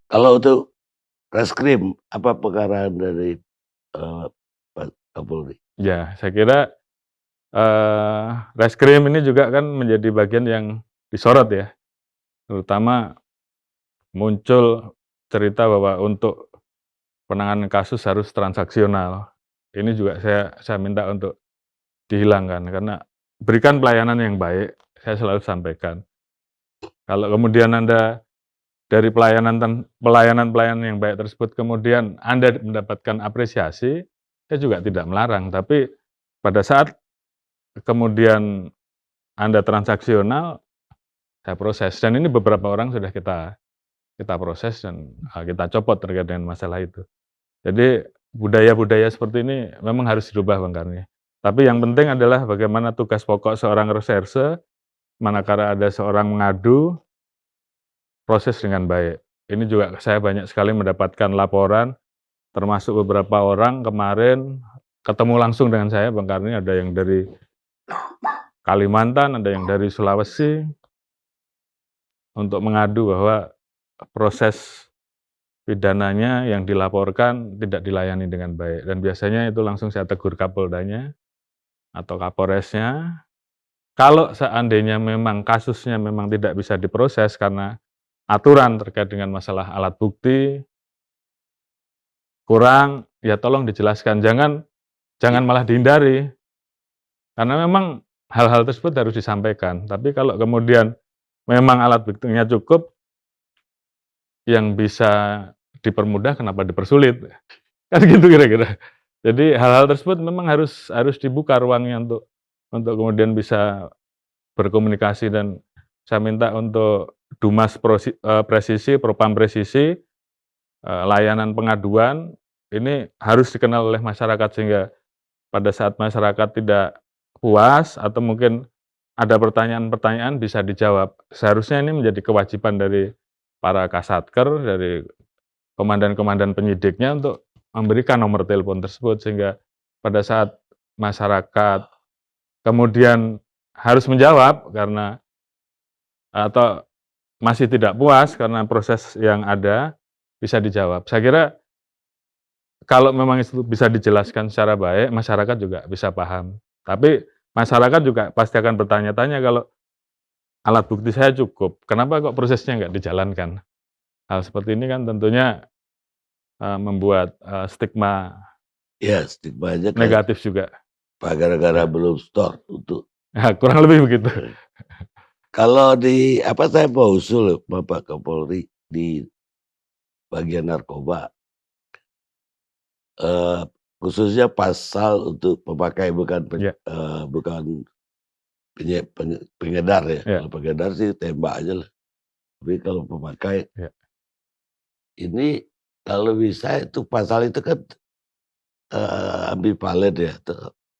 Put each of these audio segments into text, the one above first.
Kalau untuk reskrim, apa pengarahan dari, Pak Kapolri? Ya, saya kira, reskrim ini juga kan menjadi bagian yang disorot ya, terutama muncul cerita bahwa untuk penanganan kasus harus transaksional. Ini juga saya minta untuk dihilangkan, karena berikan pelayanan yang baik, saya selalu sampaikan. Kalau kemudian Anda dari pelayanan-pelayanan yang baik tersebut kemudian Anda mendapatkan apresiasi, saya juga tidak melarang. Tapi pada saat kemudian Anda transaksional, saya proses. Dan ini beberapa orang sudah kita proses dan, kita copot terkait dengan masalah itu. Jadi budaya-budaya seperti ini memang harus dirubah Bang Karni. Tapi yang penting adalah bagaimana tugas pokok seorang reserse, manakala ada seorang mengadu, proses dengan baik. Ini juga saya banyak sekali mendapatkan laporan, termasuk beberapa orang kemarin ketemu langsung dengan saya Bang Karni, ada yang dari Kalimantan, ada yang dari Sulawesi, untuk mengadu bahwa proses pidananya yang dilaporkan tidak dilayani dengan baik. Dan biasanya itu langsung saya tegur Kapoldanya atau Kapolresnya. Kalau seandainya memang kasusnya memang tidak bisa diproses karena aturan terkait dengan masalah alat bukti kurang, ya tolong dijelaskan, jangan malah dihindari. Karena memang hal-hal tersebut harus disampaikan. Tapi kalau kemudian memang alat buktinya cukup, yang bisa dipermudah kenapa dipersulit? Kan gitu kira-kira. Jadi hal-hal tersebut memang harus dibuka ruangnya untuk kemudian bisa berkomunikasi, dan saya minta untuk Presisi, Propam Presisi, layanan pengaduan ini harus dikenal oleh masyarakat, sehingga pada saat masyarakat tidak puas atau mungkin ada pertanyaan-pertanyaan bisa dijawab. Seharusnya ini menjadi kewajiban dari para Kasatker, dari komandan-komandan penyidiknya untuk memberikan nomor telepon tersebut, sehingga pada saat masyarakat kemudian harus menjawab karena atau masih tidak puas karena proses yang ada, bisa dijawab. Saya kira kalau memang itu bisa dijelaskan secara baik, masyarakat juga bisa paham. Tapi masyarakat juga pasti akan bertanya-tanya, kalau alat bukti saya cukup, kenapa kok prosesnya nggak dijalankan? Hal seperti ini kan tentunya, membuat, stigma Ya, stigmanya kayak negatif juga. gara-gara Ya. belum store untuk Kurang lebih begitu. kalau saya mau usul Bapak Kapolri di bagian narkoba, eee, khususnya pasal untuk pemakai Ya, bukan pengedar ya. ya, Kalau pengedar sih tembak aja lah, tapi kalau pemakai ya, ini kalau bisa itu pasal itu kan, ambivalen ya,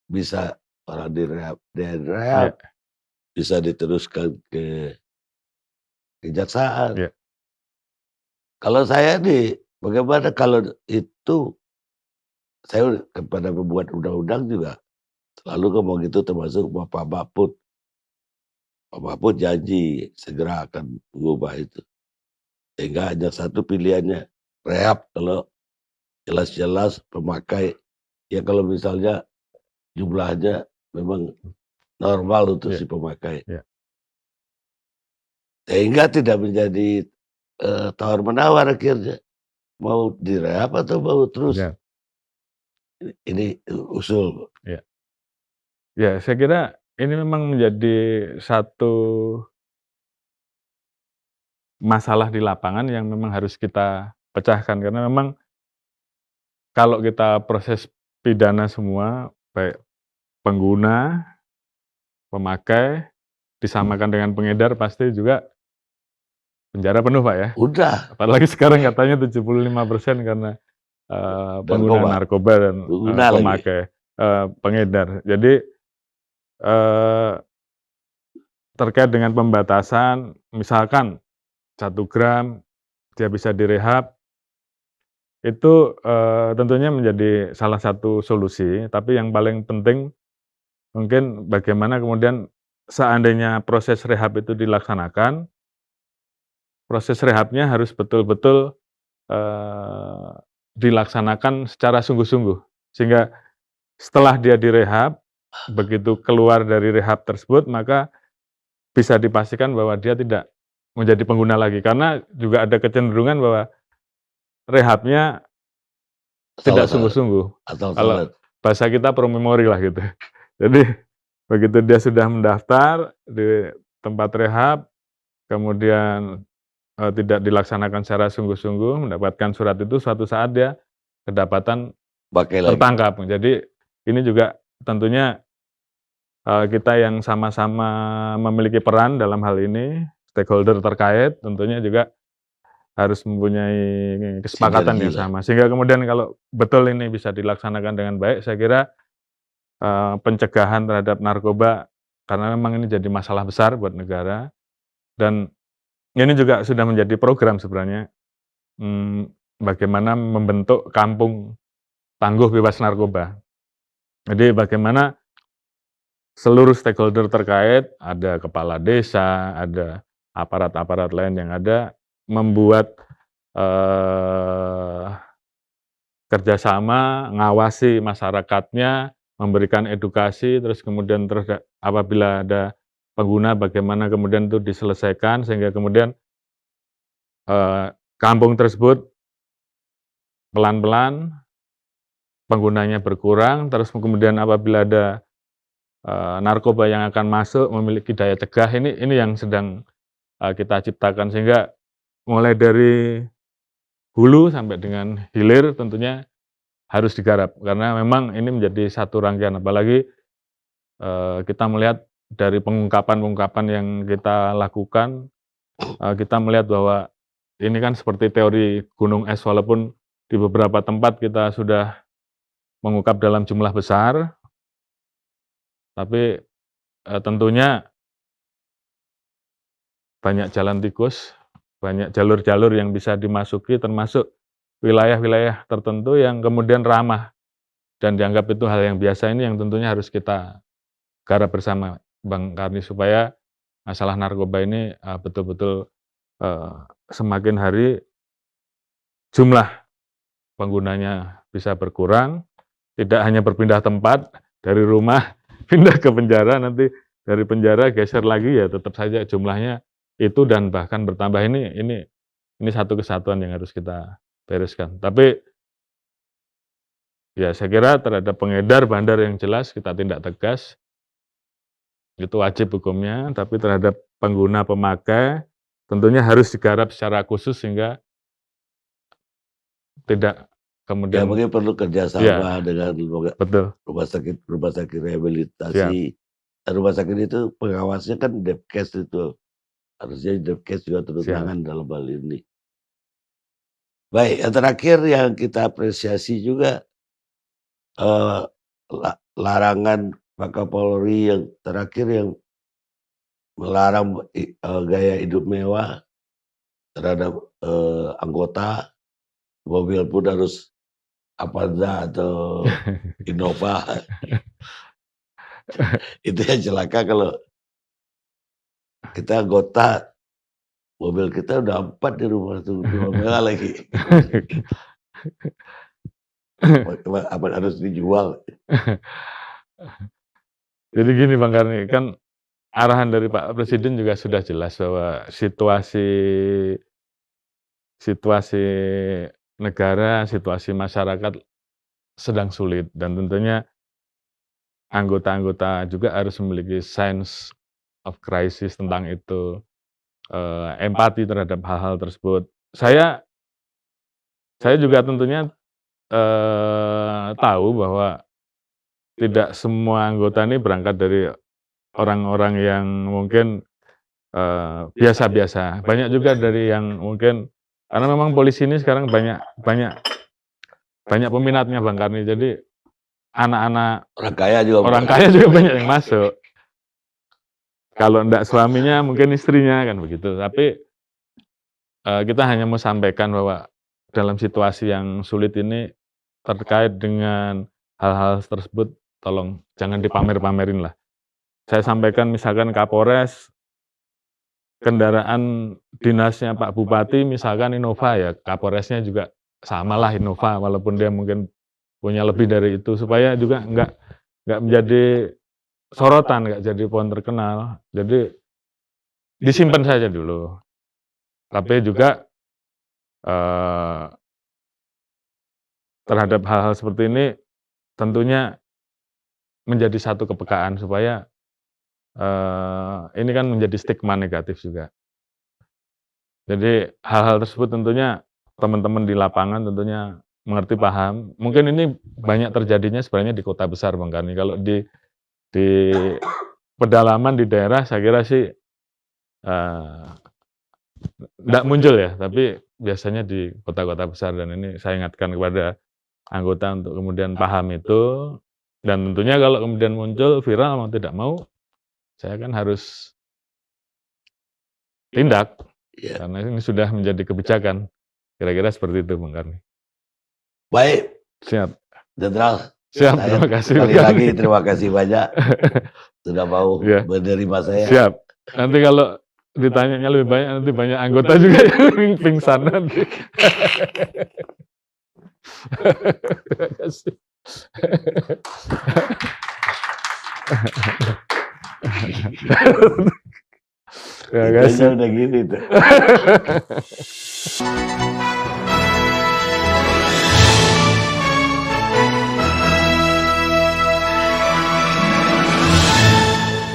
bisa orang direhab, ya, bisa diteruskan ke kejaksaan. ya, Kalau saya nih, bagaimana kalau itu saya kepada pembuat undang-undang juga selalu ngomong gitu, termasuk Bapak Mahfud. Pak Mahfud janji segera akan mengubah itu. Sehingga hanya satu pilihannya, rehab kalau jelas-jelas pemakai, ya kalau misalnya jumlahnya memang normal untuk ya, si pemakai. ya. Sehingga tidak menjadi, tawar-menawar akhirnya, mau direhab atau mau terus. Benar, Ini usul. ya. Ya, saya kira ini memang menjadi satu masalah di lapangan yang memang harus kita pecahkan, karena memang kalau kita proses pidana semua, baik pengguna, pemakai, disamakan dengan pengedar, pasti juga penjara penuh, Pak, ya. Udah, Apalagi sekarang katanya 75% karena, pengguna narkoba, narkoba dan, pengguna lagi. pemakai, pengedar. Jadi, eee, terkait dengan pembatasan, misalkan 1 gram dia bisa direhab, itu, tentunya menjadi salah satu solusi, tapi yang paling penting mungkin bagaimana kemudian seandainya proses rehab itu dilaksanakan, proses rehabnya harus betul-betul eee, dilaksanakan secara sungguh-sungguh. Sehingga setelah dia direhab, begitu keluar dari rehab tersebut, maka bisa dipastikan bahwa dia tidak menjadi pengguna lagi. Karena juga ada kecenderungan bahwa rehabnya tidak Salah-salah, sungguh-sungguh. Kalau asal-asalan. bahasa kita pro memori lah gitu. Jadi begitu dia sudah mendaftar di tempat rehab, kemudian, tidak dilaksanakan secara sungguh-sungguh, mendapatkan surat itu, suatu saat dia kedapatan Pakai lagi. tertangkap. Jadi ini juga tentunya, kita yang sama-sama memiliki peran dalam hal ini, stakeholder terkait tentunya juga harus mempunyai kesepakatan Sinergi yang lah. sama. Sehingga kemudian kalau betul ini bisa dilaksanakan dengan baik, saya kira, pencegahan terhadap narkoba, karena memang ini jadi masalah besar buat negara, dan ini juga sudah menjadi program sebenarnya, bagaimana membentuk kampung tangguh bebas narkoba. Jadi bagaimana seluruh stakeholder terkait, ada kepala desa, ada aparat-aparat lain yang ada, membuat, eee, kerjasama, ngawasi masyarakatnya, memberikan edukasi, terus kemudian apabila ada pengguna bagaimana kemudian itu diselesaikan sehingga kemudian, kampung tersebut pelan-pelan penggunanya berkurang, terus kemudian apabila ada, narkoba yang akan masuk memiliki daya cegah, ini yang sedang, kita ciptakan sehingga mulai dari hulu sampai dengan hilir tentunya harus digarap karena memang ini menjadi satu rangkaian apalagi, kita melihat dari pengungkapan-pengungkapan yang kita lakukan, kita melihat bahwa ini kan seperti teori gunung es walaupun di beberapa tempat kita sudah mengungkap dalam jumlah besar, tapi, tentunya banyak jalan tikus, banyak jalur-jalur yang bisa dimasuki termasuk wilayah-wilayah tertentu yang kemudian ramah dan dianggap itu hal yang biasa ini yang tentunya harus kita garap bersama, Bang Karni, supaya masalah narkoba ini, betul-betul, eee, semakin hari jumlah penggunanya bisa berkurang, tidak hanya berpindah tempat, dari rumah pindah ke penjara, nanti dari penjara geser lagi, ya tetap saja jumlahnya itu dan bahkan bertambah. Ini satu kesatuan yang harus kita bereskan. Tapi, ya saya kira terhadap pengedar bandar yang jelas kita tindak tegas, itu wajib hukumnya, tapi terhadap pengguna pemakai, tentunya harus digarap secara khusus sehingga tidak Ya kemudian mungkin perlu ya, kerjasama dengan betul, rumah sakit rehabilitasi. siap, Rumah sakit itu pengawasnya kan Depkes itu, harusnya Depkes juga turun siap. tangan dalam hal ini. Baik, yang terakhir yang kita apresiasi juga, eee, larangan Pak Kapolri yang terakhir yang melarang gaya hidup mewah terhadap, anggota, mobil pun harus Avanza atau Innova. Itu yang celaka kalau kita anggota, mobil kita udah 4 di rumah tuh, 2 mewah lagi. Apa harus dijual. Jadi gini Bang Karni, kan arahan dari Pak Presiden juga sudah jelas bahwa situasi situasi negara, situasi masyarakat sedang sulit dan tentunya anggota-anggota juga harus memiliki sense of crisis tentang itu, empati terhadap hal-hal tersebut. Saya juga tentunya, tahu bahwa tidak semua anggota ini berangkat dari orang-orang yang mungkin, biasa-biasa. Banyak juga dari yang mungkin karena memang polisi ini sekarang banyak banyak banyak peminatnya Bang Karni. Jadi anak-anak Orang kaya juga orang masuk. kaya juga banyak yang masuk. Kalau ndak suaminya mungkin istrinya, kan begitu. Tapi, kita hanya mau sampaikan bahwa dalam situasi yang sulit ini, terkait dengan hal-hal tersebut, tolong jangan dipamer-pamerin lah. Saya sampaikan misalkan Kapolres kendaraan dinasnya Pak Bupati misalkan Innova ya, Kapolresnya juga samalah Innova walaupun dia mungkin punya lebih dari itu, supaya juga nggak menjadi sorotan, nggak jadi pohon terkenal. Jadi disimpan saja dulu. Tapi juga terhadap hal-hal seperti ini tentunya menjadi satu kepekaan supaya ini kan menjadi stigma negatif juga. Jadi hal-hal tersebut tentunya teman-teman di lapangan tentunya mengerti, paham. Mungkin ini banyak terjadinya sebenarnya di kota besar Bang Karni. Kalau di pedalaman di daerah saya kira sih nggak muncul ya, tapi biasanya di kota-kota besar, dan ini saya ingatkan kepada anggota untuk kemudian paham itu, dan tentunya kalau kemudian muncul viral mau tidak mau, saya kan harus tindak, Ya. karena ini sudah menjadi kebijakan. Kira-kira seperti itu Bang Karni. Baik, Siap. Jenderal. Siap, Saya terima kasih sekali Bang lagi Karni. terima kasih banyak sudah mau Ya. menerima saya. Siap. Nanti kalau ditanyanya lebih banyak, nanti banyak anggota juga yang pingsan nanti. Terima kasih. Terima kasih. Udah gini tuh.